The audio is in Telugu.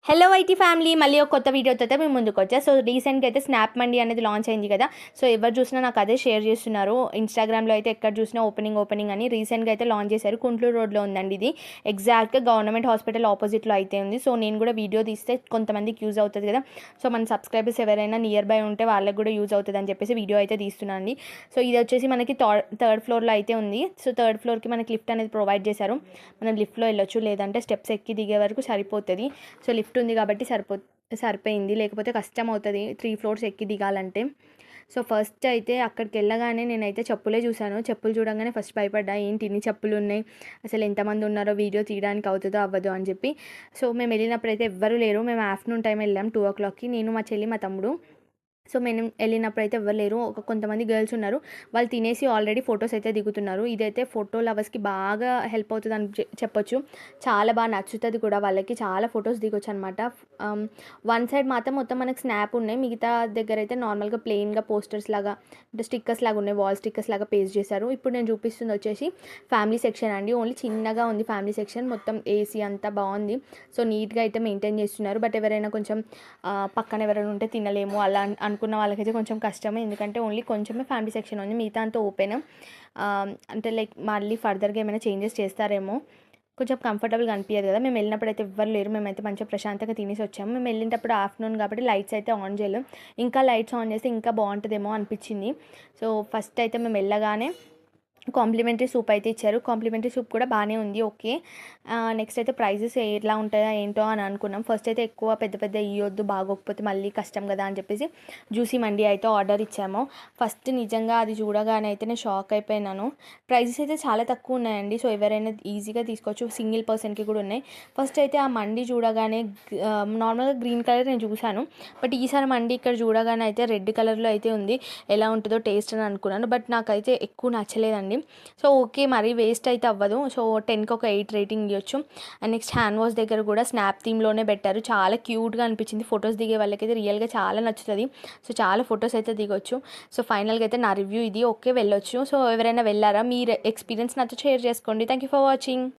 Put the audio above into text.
హలో ఐటీ ఫ్యామిలీ, మళ్ళీ ఒక కొత్త వీడియోతో అయితే మేము ముందుకు వచ్చా. సో రీసెంట్గా అయితే స్నాప్ మండి అనేది లాంచ్ అయింది కదా. సో ఎవరు చూసినా నాకు అదే షేర్ చేస్తున్నారు. ఇన్స్టాగ్రామ్లో అయితే ఎక్కడ చూసినా ఓపెనింగ్ అని రీసెంట్గా అయితే లాంచ్ చేశారు. కుంట్లూరు రోడ్లో ఉందండి ఇది. ఎగ్జాక్ట్గా గవర్నమెంట్ హాస్పిటల్ ఆపోజిట్లో అయితే ఉంది. సో నేను కూడా వీడియో తీస్తే కొంతమందికి యూజ్ అవుతుంది కదా. సో మన సబ్స్క్రైబర్స్ ఎవరైనా నియర్ బై ఉంటే వాళ్ళకి కూడా యూజ్ అవుతుంది అని చెప్పేసి వీడియో అయితే తీస్తున్నాను అండి. సో ఇది వచ్చేసి మనకి థర్డ్ ఫ్లోర్లో అయితే ఉంది. సో థర్డ్ ఫ్లోర్కి మనకి లిఫ్ట్ అనేది ప్రొవైడ్ చేశారు. మనం లిఫ్ట్లో వెళ్ళొచ్చు, లేదంటే స్టెప్స్ ఎక్కి దిగే వరకు సరిపోతుంది. సో లిఫ్ట్ ఉంది కాబట్టి సరిపోయింది, లేకపోతే కష్టం అవుతుంది 3 ఫ్లోర్స్ ఎక్కి దిగాలంటే. సో ఫస్ట్ అయితే అక్కడికి వెళ్ళగానే నేనైతే చెప్పులే చూశాను. చెప్పులు చూడంగానే ఫస్ట్ భయపడ్డా, ఏంటి ఇన్ని చెప్పులు ఉన్నాయి, అసలు ఎంతమంది ఉన్నారో వీడియో తీయడానికి అవుతుందో అవ్వదో అని చెప్పి. సో మేము వెళ్ళినప్పుడు అయితే ఎవ్వరూ లేరు. మేము ఆఫ్టర్నూన్ టైం వెళ్ళాం 2 o'clockకి, నేను మా చెల్లి మా తమ్ముడు. సో మేము వెళ్ళినప్పుడు అయితే ఎవ్వరు లేరు. కొంతమంది గర్ల్స్ ఉన్నారు, వాళ్ళు తినేసి ఆల్రెడీ ఫొటోస్ అయితే దిగుతున్నారు. ఇదైతే ఫోటో లవర్స్కి బాగా హెల్ప్ అవుతుంది అని చెప్పొచ్చు. చాలా బాగా నచ్చుతుంది కూడా వాళ్ళకి, చాలా ఫొటోస్ దిగొచ్చు అనమాట. వన్ సైడ్ మాత్రం మొత్తం మనకి స్నాప్ ఉన్నాయి, మిగతా దగ్గర అయితే నార్మల్గా ప్లెయిన్గా పోస్టర్స్ లాగా అంటే స్టిక్కర్స్ లాగా ఉన్నాయి, వాల్ స్టిక్కర్స్ లాగా పేస్ట్ చేశారు. ఇప్పుడు నేను చూపిస్తుంది వచ్చేసి ఫ్యామిలీ సెక్షన్ అండి. ఓన్లీ చిన్నగా ఉంది ఫ్యామిలీ సెక్షన్, మొత్తం ఏసీ అంతా బాగుంది. సో నీట్గా అయితే మెయింటైన్ చేస్తున్నారు. బట్ ఎవరైనా కొంచెం పక్కన ఎవరైనా ఉంటే తినలేము అలా అనుకున్న వాళ్ళకైతే కొంచెం కష్టమే, ఎందుకంటే ఓన్లీ కొంచెమే ఫ్యామిలీ సెక్షన్ ఉంది, మిగతా అంతా ఓపెన్. అంటే లైక్ మళ్ళీ ఫర్దర్గా ఏమైనా చేంజెస్ చేస్తారేమో, కొంచెం కంఫర్టబుల్గా అనిపించదు కదా. మేము వెళ్ళినప్పుడు అయితే ఎవ్వరు లేరు, మేమైతే మంచిగా ప్రశాంతంగా తినేసి వచ్చాము. మేము వెళ్ళినప్పుడు ఆఫ్టర్నూన్ కాబట్టి లైట్స్ అయితే ఆన్ చేయలేం, ఇంకా లైట్స్ ఆన్ చేస్తే ఇంకా బాగుంటుందేమో అనిపించింది. సో ఫస్ట్ అయితే మేము వెళ్ళగానే కాంప్లిమెంటరీ సూప్ అయితే ఇచ్చారు. కాంప్లిమెంటరీ సూప్ కూడా బాగానే ఉంది, ఓకే. నెక్స్ట్ అయితే ప్రైజెస్ ఎట్లా ఉంటాయో ఏంటో అని అనుకున్నాం. ఫస్ట్ అయితే ఎక్కువ పెద్ద పెద్ద ఇవ్వద్దు, బాగోకపోతే మళ్ళీ కష్టం కదా అని చెప్పేసి జ్యూసీ మండి అయితే ఆర్డర్ ఇచ్చాము. ఫస్ట్ నిజంగా అది చూడగానే అయితే నేను షాక్ అయిపోయినాను. ప్రైజెస్ అయితే చాలా తక్కువ ఉన్నాయండి. సో ఎవరైనా ఈజీగా తీసుకోవచ్చు, సింగిల్ పర్సన్కి కూడా ఉన్నాయి. ఫస్ట్ అయితే ఆ మండి చూడగానే నార్మల్గా గ్రీన్ కలర్ నేను చూశాను, బట్ ఈసారి మండి ఇక్కడ చూడగానే అయితే రెడ్ కలర్లో అయితే ఉంది. ఎలా ఉంటుందో టేస్ట్ అని అనుకున్నాను, బట్ నాకైతే ఎక్కువ నచ్చలేదండి. సో ఓకే, మరీ వేస్ట్ అయితే అవ్వదు. సో 10కి ఒక 8 రేటింగ్ ఇవ్వచ్చు. అండ్ నెక్స్ట్ హ్యాండ్ వాష్ దగ్గర కూడా స్నాప్ థీమ్లోనే పెట్టారు, చాలా క్యూట్గా అనిపించింది. ఫొటోస్ దిగే వాళ్ళకైతే రియల్గా చాలా నచ్చుతుంది. సో చాలా ఫొటోస్ అయితే దిగొచ్చు. సో ఫైనల్గా అయితే నా రివ్యూ ఇది, ఓకే వెళ్ళొచ్చు. సో ఎవరైనా వెళ్ళారా, మీ ఎక్స్పీరియన్స్ నాతో షేర్ చేసుకోండి. Thank you for watching.